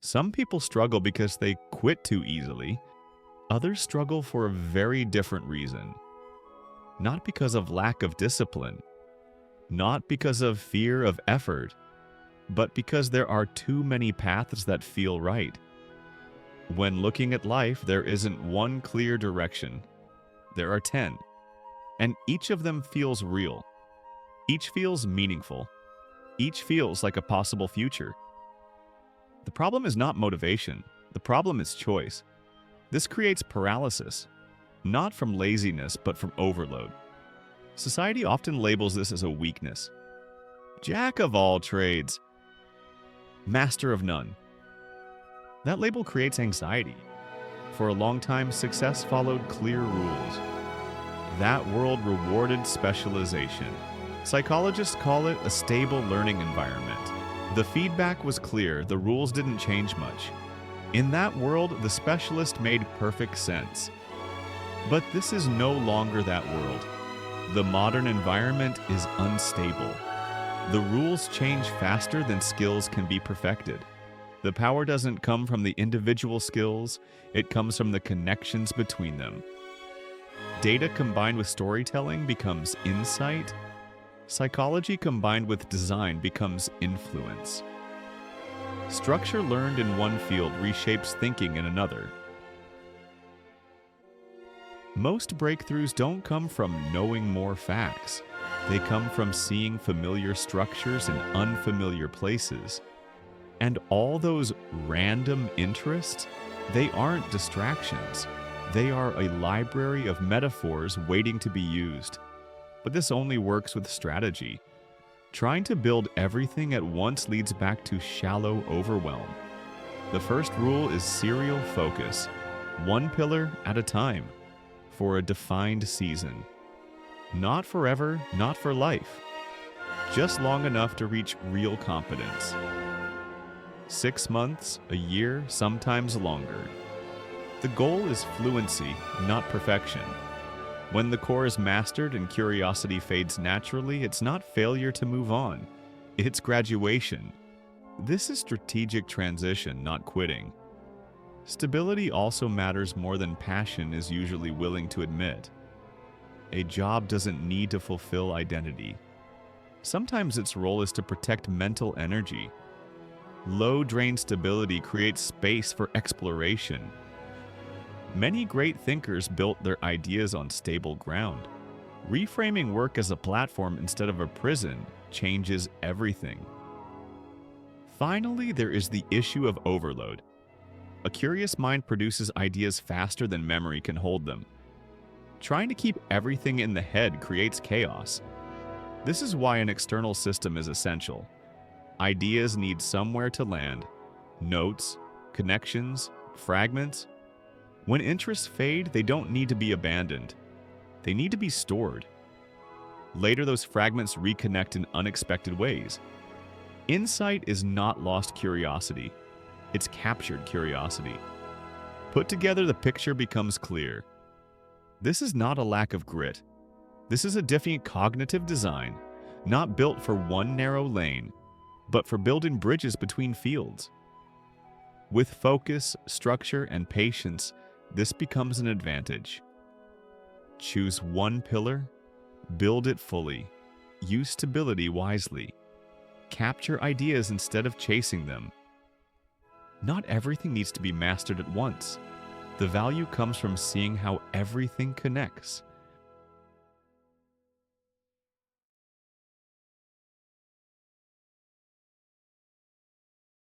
Some people struggle because they quit too easily. Others struggle for a very different reason. Not because of lack of discipline, not because of fear of effort, but because there are too many paths that feel right. When looking at life, there isn't one clear direction. There are 10, and each of them feels real. Each feels meaningful. Each feels like a possible future. The problem is not motivation. The problem is choice. This creates paralysis, not from laziness, but from overload. Society often labels this as a weakness. Jack of all trades, master of none. That label creates anxiety. For a long time, success followed clear rules. That world rewarded specialization. Psychologists call it a stable learning environment. The feedback was clear, the rules didn't change much. In that world, the specialist made perfect sense. But this is no longer that world. The modern environment is unstable. The rules change faster than skills can be perfected. The power doesn't come from the individual skills, it comes from the connections between them. Data combined with storytelling becomes insight. Psychology combined with design becomes influence. Structure learned in one field reshapes thinking in another. Most breakthroughs don't come from knowing more facts. They come from seeing familiar structures in unfamiliar places. And all those random interests, they aren't distractions. They are a library of metaphors waiting to be used. But this only works with strategy. Trying to build everything at once leads back to shallow overwhelm. The first rule is serial focus, one pillar at a time, for a defined season. Not forever, not for life. Just long enough to reach real competence. 6 months, a year, sometimes longer. The goal is fluency, not perfection. When the core is mastered and curiosity fades naturally, it's not failure to move on. It's graduation. This is strategic transition, not quitting. Stability also matters more than passion is usually willing to admit. A job doesn't need to fulfill identity. Sometimes its role is to protect mental energy. Low-drain stability creates space for exploration. Many great thinkers built their ideas on stable ground. Reframing work as a platform instead of a prison changes everything. Finally, there is the issue of overload. A curious mind produces ideas faster than memory can hold them. Trying to keep everything in the head creates chaos. This is why an external system is essential. Ideas need somewhere to land. Notes, connections, fragments. When interests fade, they don't need to be abandoned. They need to be stored. Later, those fragments reconnect in unexpected ways. Insight is not lost curiosity. It's captured curiosity. Put together, the picture becomes clear. This is not a lack of grit. This is a different cognitive design, not built for one narrow lane, but for building bridges between fields. With focus, structure, and patience, this becomes an advantage. Choose one pillar, build it fully, use stability wisely, capture ideas instead of chasing them. Not everything needs to be mastered at once. The value comes from seeing how everything connects.